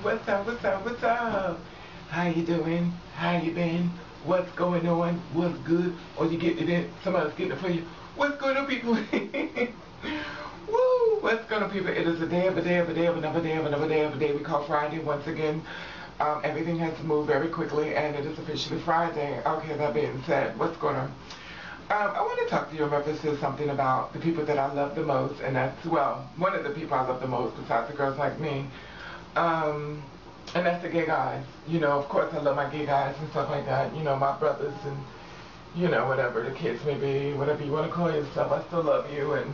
What's up, what's up, what's up? How you doing? How you been? What's going on? What's good? Or you getting it in? Somebody's getting it for you. What's going on, people? Woo! What's going on, people? It is a day of a day of a day of another day of another day of a day we call Friday once again. Everything has to move very quickly, and it is officially Friday. Okay, that being said, what's going on? I want to talk to you in reference to something about the people that I love the most, and that's, well, one of the people I love the most besides the girls like me, and that's the gay guys. You know, of course I love my gay guys and stuff like that, you know, my brothers and, you know, whatever the kids may be, whatever you want to call yourself, I still love you, and,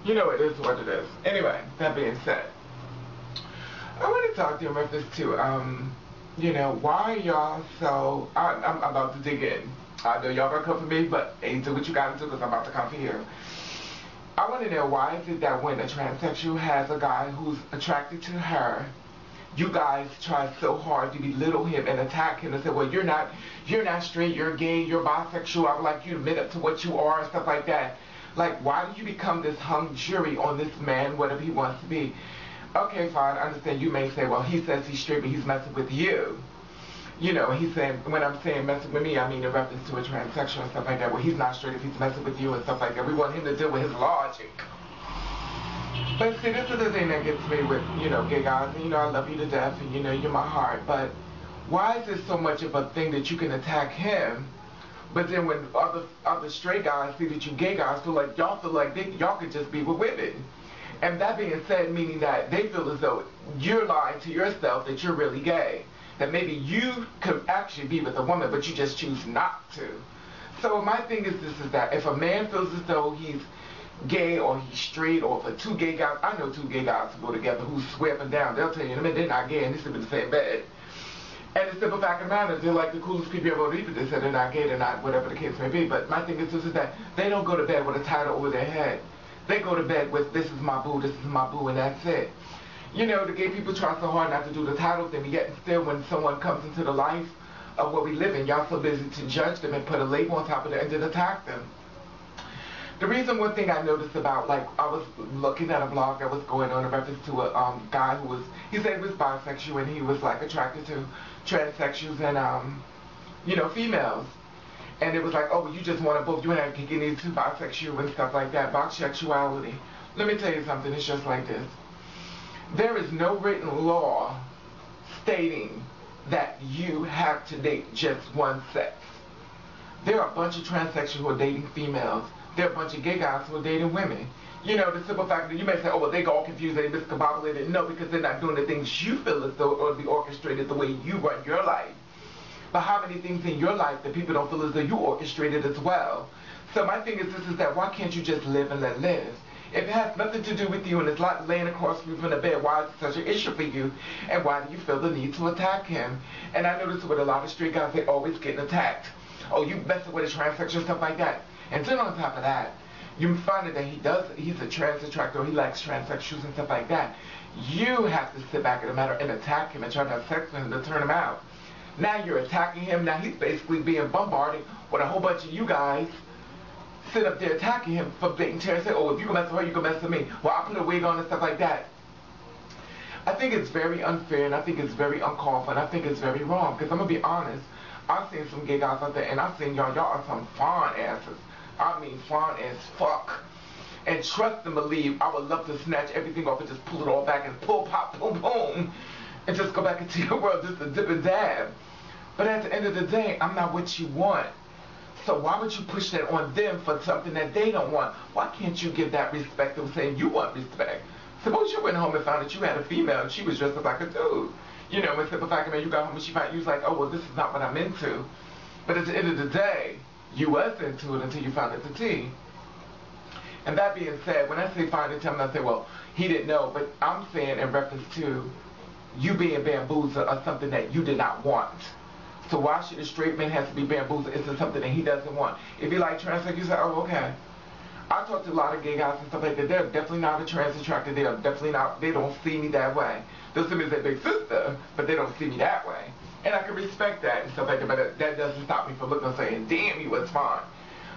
you know, it is what it is. Anyway, that being said, I want to talk to you in reference to, you know, why y'all so, I'm about to dig in. I know y'all gonna come for me, but ain't do what you gotta do because I'm about to come for you. I want to know, why is it that when a transsexual has a guy who's attracted to her, you guys try so hard to belittle him and attack him and say, well, you're not straight, you're gay, you're bisexual, I would like you to admit up to what you are and stuff like that. Like, why do you become this hung jury on this man, whatever he wants to be? Okay, fine, I understand you may say, well, he says he's straight, but he's messing with you. You know, he's saying, when I'm saying messing with me, I mean in reference to a transsexual and stuff like that. Well, he's not straight if he's messing with you and stuff like that. We want him to deal with his logic. But see, this is the thing that gets me with, you know, gay guys. And, you know, I love you to death and, you know, you're my heart. But why is it so much of a thing that you can attack him, but then when other straight guys see that you gay guys feel like y'all could just be with women? And that being said, meaning that they feel as though you're lying to yourself that you're really gay. That maybe you could actually be with a woman, but you just choose not to. So my thing is this, is that if a man feels as though he's gay or he's straight, or for two gay guys, I know two gay guys who go together who swear up and down, they'll tell you in a minute they're not gay and they sleep in the same bed. And the simple fact of the matter is they're like the coolest people you ever meet. They say they're not gay, they're not whatever the case may be. But my thing is this, is that they don't go to bed with a title over their head. They go to bed with, this is my boo, and that's it. You know, the gay people try so hard not to do the title thing, yet still when someone comes into the life of what we live in, y'all so busy to judge them and put a label on top of it and then attack them. The reason, one thing I noticed about, like, I was looking at a blog that was going on in reference to a guy who was, he said he was bisexual and he was, like, attracted to transsexuals and, you know, females. And it was like, oh, well, you just want to both, you want to kick any two bisexual and stuff like that, bisexuality. Let me tell you something, it's just like this. There is no written law stating that you have to date just one sex. There are a bunch of transsexuals who are dating females. There are a bunch of gay guys who are dating women. You know, the simple fact that you may say, oh, well, they go all confused, they miscombobulated. No, because they're not doing the things you feel as though or be orchestrated the way you run your life. But how many things in your life that people don't feel as though you orchestrated as well? So my thing is this, is that why can't you just live and let live? If it has nothing to do with you and it's like laying across you from the bed, why is it such an issue for you? And why do you feel the need to attack him? And I notice with a lot of straight guys, they're always getting attacked. Oh, you messing with a transsexual, stuff like that. And then on top of that, you find that he's a trans attractor, he likes transsexuals and stuff like that. You have to sit back in the matter and attack him and try to have sex with him to turn him out. Now you're attacking him, now he's basically being bombarded with a whole bunch of you guys sit up there attacking him for dating Terry and say, oh, if you can mess with her, you can mess with me. Well, I'll put a wig on and stuff like that. I think it's very unfair, and I think it's very uncalled for, and I think it's very wrong. Because I'm going to be honest, I've seen some gay guys out there, and I've seen y'all are some fine asses. I mean fine as fuck. And trust and believe, I would love to snatch everything off and just pull it all back and pull, pop, boom, boom, and just go back into your world just to dip and dab. But at the end of the day, I'm not what you want. So why would you push that on them for something that they don't want? Why can't you give that respect of saying you want respect? Suppose you went home and found that you had a female and she was dressed up like a dude. You know, when simple fact, man, you got home and she found you was like, oh, well, this is not what I'm into. But at the end of the day, you was into it until you found out the tea. And that being said, when I say find it, I'm not saying, well, he didn't know, but I'm saying in reference to you being bamboozled or something that you did not want. So why should a straight man have to be bamboozled into something that he doesn't want? If you like trans, you say, oh, okay. I talk to a lot of gay guys and stuff like that. They're definitely not a trans attracted. They are definitely not, they don't see me that way. They'll see me as their big sister, but they don't see me that way. And I can respect that and stuff like that, but that doesn't stop me from looking and saying, damn, you was fine.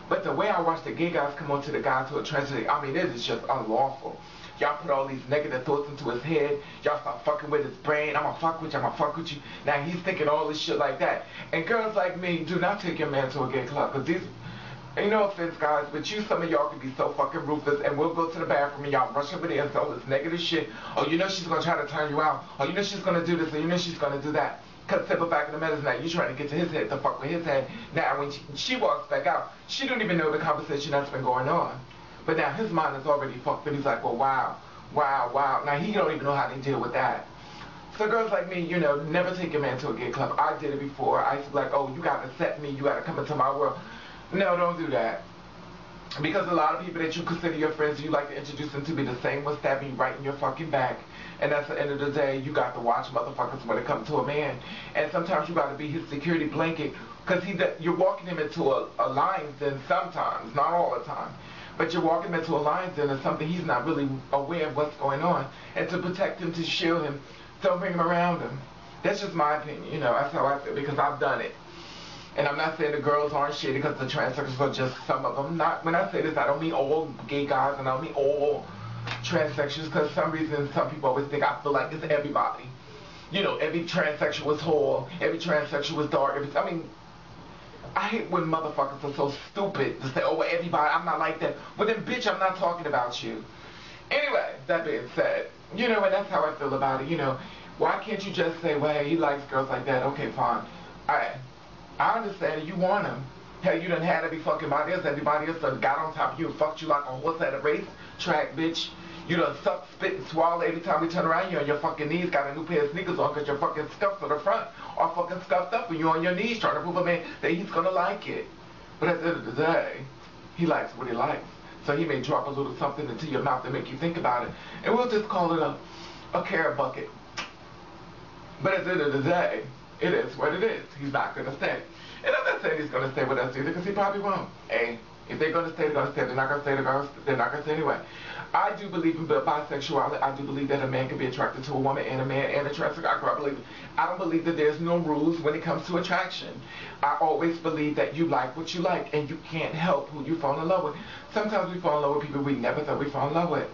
But the way I watch the gay guys come on to the guys who are transgender, I mean, it is just unlawful. Y'all put all these negative thoughts into his head. Y'all start fucking with his brain. I'ma fuck with you, I'ma fuck with you. Now he's thinking all this shit like that. And girls like me, do not take your man to a gay club. Because these, and no offense guys, but you, some of y'all can be so fucking ruthless, and we'll go to the bathroom and y'all rush over there and say all this negative shit. Oh, you know she's gonna try to turn you out. Oh, you know she's gonna do this, or you know she's gonna do that. Cause simple fact of the matter is now you trying to get to his head to fuck with his head. Now when she walks back out, she don't even know the conversation that's been going on. But now his mind is already fucked, and he's like, well, wow. Now he don't even know how to deal with that. So girls like me, you know, never take your man to a gay club. I did it before. I used to be like, oh, you gotta accept me, you gotta come into my world. No, don't do that. Because a lot of people that you consider your friends, you like to introduce them to be the same one stabbing you right in your fucking back. And at the end of the day, you got to watch motherfuckers when it comes to a man. And sometimes you got to be his security blanket. Because you're walking him into a lion's den sometimes, not all the time. But you're walking him into a lion's den of something he's not really aware of what's going on. And to protect him, to shield him, don't bring him around him. That's just my opinion, you know, that's how I feel, because I've done it. And I'm not saying the girls aren't shady because the transsexuals are just some of them. Not, when I say this, I don't mean all gay guys and I don't mean all transsexuals, because some reason some people always think I feel like it's everybody. You know, every transsexual is whore, every transsexual is dark. I mean, I hate when motherfuckers are so stupid to say, oh, well, everybody, I'm not like that. Well, then, bitch, I'm not talking about you. Anyway, that being said, you know, and that's how I feel about it, you know. Why can't you just say, well, he likes girls like that? Okay, fine. I understand you want him. Hell, you done had every fucking body else. Everybody else done got on top of you and fucked you like a horse at a race track, bitch. You done suck, spit, and swallow every time we turn around. You on your fucking knees, got a new pair of sneakers on because your fucking scuffs to the front are fucking scuffed up and you on your knees trying to prove a man that he's gonna like it. But at the end of the day, he likes what he likes. So he may drop a little something into your mouth to make you think about it. And we'll just call it a carrot bucket. But at the end of the day, it is what it is. He's not going to stay. And I'm not saying he's going to stay with us either, because he probably won't. Hey, if they're going to stay, they're going to stay. They're not going to stay, they're not going to stay anyway. I do believe in bisexuality. I do believe that a man can be attracted to a woman and a man and a transgender. I don't believe that there's no rules when it comes to attraction. I always believe that you like what you like, and you can't help who you fall in love with. Sometimes we fall in love with people we never thought we'd fall in love with.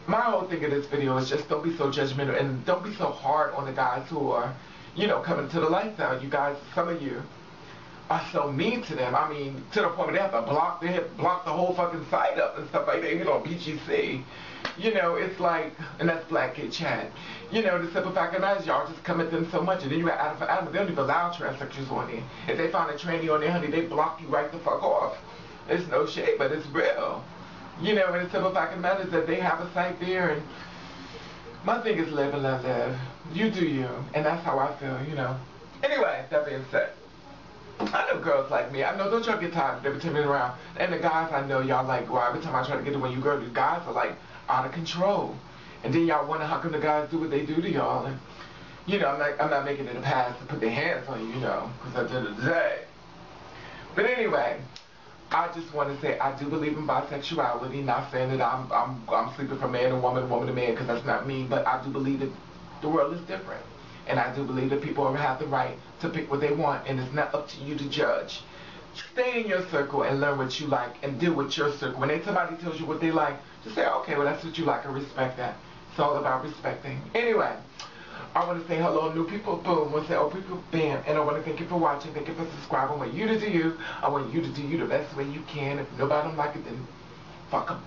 My whole thing in this video is just don't be so judgmental, and don't be so hard on the guys who are, you know, coming to the lifestyle. You guys, some of you are so mean to them. I mean, to the point where they have to block the whole fucking site up and stuff like that, even on BGC. You know, it's like, and that's Black Kid Chat. You know, the simple fact of the matter is y'all just come at them so much, and then you got Adam for Adam. They don't even allow transsexuals on there. If they find a tranny on there, honey, they block you right the fuck off. It's no shade, but it's real. You know, and the simple fact of the matter is that they have a site there, and my thing is live and let live. You do you, and that's how I feel, you know. Anyway, that being said, I know girls like me. I know, don't y'all get tired of every time you're around. And the guys I know, y'all like, well, every time I try to get to when you girls, these guys are like out of control. And then y'all wonder how come the guys do what they do to y'all. And, you know, I'm not making it a pass to put their hands on you, you know, because at the end of the day. But anyway, I just want to say I do believe in bisexuality. Not saying that I'm sleeping from man to woman to man, because that's not me. But I do believe that the world is different. And I do believe that people have the right to pick what they want, and it's not up to you to judge. Stay in your circle and learn what you like and deal with your circle. When somebody tells you what they like, just say, okay, well, that's what you like, I respect that. It's all about respecting. Anyway, I want to say hello, new people, boom. I want to say, oh, people, bam. And I want to thank you for watching. Thank you for subscribing. I want you to do you. I want you to do you the best way you can. If nobody don't like it, then fuck them.